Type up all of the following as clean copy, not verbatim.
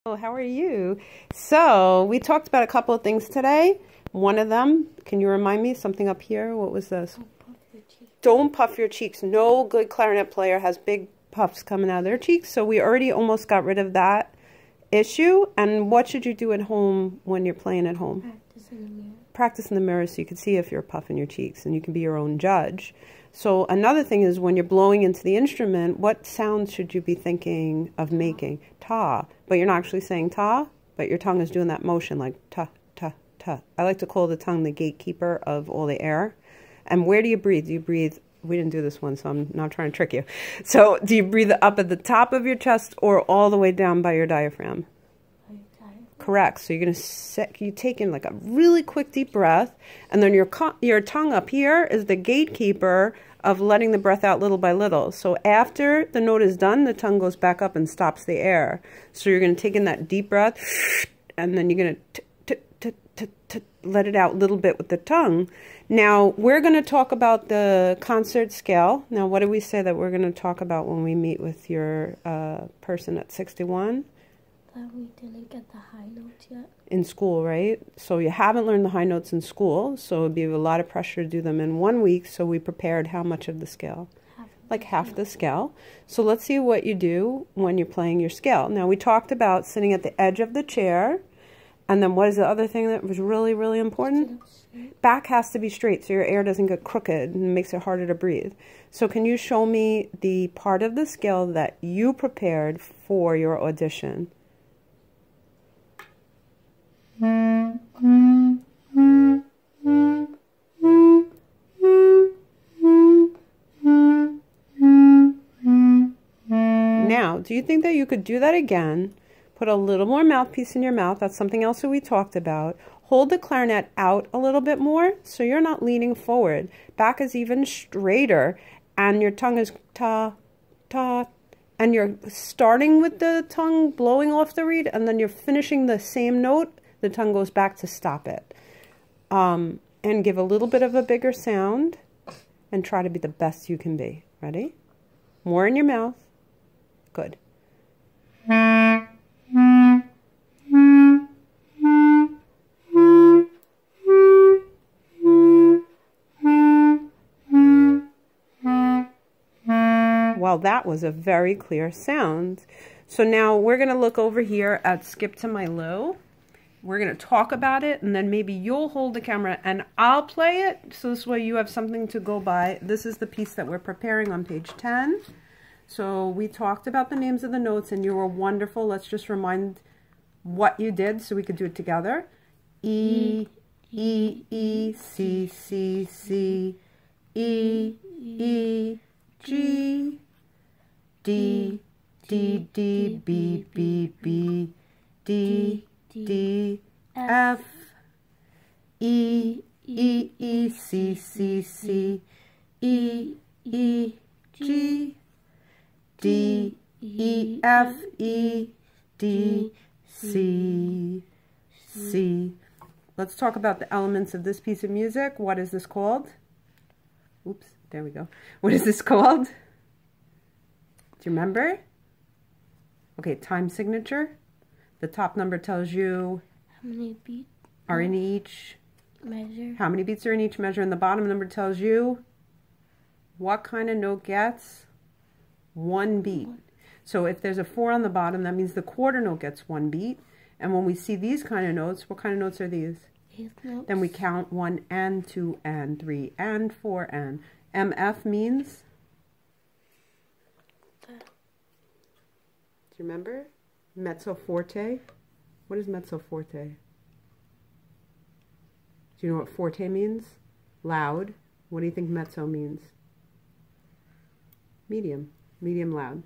Oh, how are you? So we talked about a couple of things today. One of them, can you remind me, something up here? What was this? Don't puff your cheeks. No good clarinet player has big puffs coming out of their cheeks. So we already almost got rid of that issue. And what should you do at home when you're playing at home? Practice in the mirror. Practice in the mirror so you can see if you're puffing your cheeks and you can be your own judge. So another thing is when you're blowing into the instrument, what sounds should you be thinking of making? Ta. But you're not actually saying ta, but your tongue is doing that motion like ta, ta, ta. I like to call the tongue the gatekeeper of all the air. And where do you breathe? Do you breathe? We didn't do this one, so I'm not trying to trick you. So do you breathe up at the top of your chest or all the way down by your diaphragm? Correct. So you're going to you take in like a really quick deep breath, and then your tongue up here is the gatekeeper of letting the breath out little by little. So after the note is done, the tongue goes back up and stops the air. So you're going to take in that deep breath, and then you're going to let it out a little bit with the tongue. Now we're going to talk about the concert scale. Now what do we say that we're going to talk about when we meet with your person at 61? That we didn't get the high notes yet. In school, right? So you haven't learned the high notes in school, so it would be a lot of pressure to do them in 1 week. So we prepared how much of the scale? Half the scale. So let's see what you do when you're playing your scale. Now we talked about sitting at the edge of the chair, and then what is the other thing that was really, really important? Back has to be straight so your air doesn't get crooked and makes it harder to breathe. So can you show me the part of the scale that you prepared for your audition? Now, do you think that you could do that again? Put a little more mouthpiece in your mouth. That's something else that we talked about. Hold the clarinet out a little bit more so you're not leaning forward. Back is even straighter, and your tongue is ta, ta, and you're starting with the tongue blowing off the reed, and then you're finishing the same note. The tongue goes back to stop it. And give a little bit of a bigger sound and try to be the best you can be. Ready? More in your mouth. Good. Well, that was a very clear sound. So now we're going to look over here at Skip to My Lou. We're going to talk about it, and then maybe you'll hold the camera and I'll play it. So this way you have something to go by. This is the piece that we're preparing on page 10. So we talked about the names of the notes, and you were wonderful. Let's just remind what you did so we could do it together. E, E, E, C, C, C, E, E, G, D, D, D, B, B, B, D, D, F, E, E, E, C, C, C, E, E, G, D, E, F, E, D, C, C. Let's talk about the elements of this piece of music. What is this called? Oops, there we go. What is this called? Do you remember? Okay, time signature. The top number tells you how many beats are in each measure. How many beats are in each measure, and the bottom number tells you what kind of note gets 1 beat. So if there's a 4 on the bottom, that means the quarter note gets 1 beat. And when we see these kind of notes, what kind of notes are these? Eighth notes. Then we count 1 and 2 and 3 and 4 and. MF means? Do you remember? Mezzo forte. What is mezzo forte? Do you know what forte means? Loud. What do you think mezzo means? Medium. Medium loud.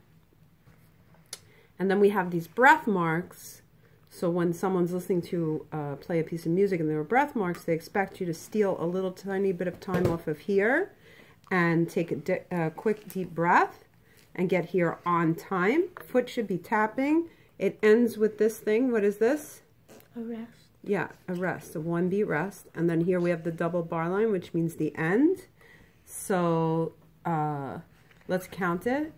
And then we have these breath marks. So when someone's listening to play a piece of music and there are breath marks, they expect you to steal a little tiny bit of time off of here and take a quick deep breath and get here on time. Foot should be tapping. It ends with this thing. What is this? A rest. Yeah, a rest, a 1 beat rest. And then here we have the double bar line, which means the end. So let's count it.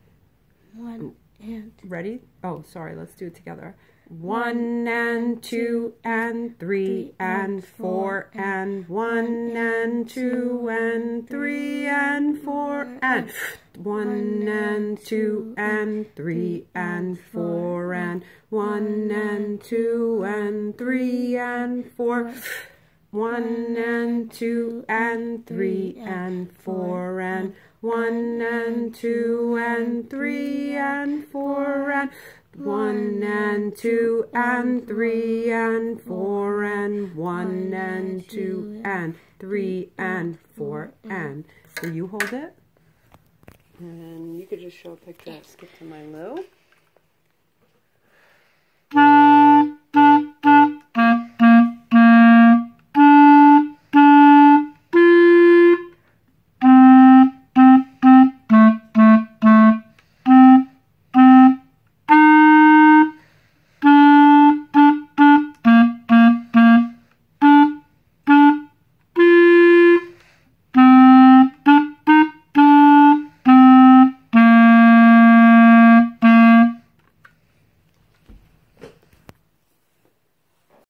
1 and. Ready? Oh, sorry. Let's do it together. 1 and 2 and 3 and 4 and 1 and 2 and 3 and 4 and 1 and 2 and 3 and 4 and 1 and 2 and 3 and 4 1 and 2 and 3 and 4 and 1 and 2 and 3 and 4 and 1 and 2 and 3 and 4 and 1 and 2 and 3 and 4 and. So you hold it, and you could just show a picture of Skip to My Lou.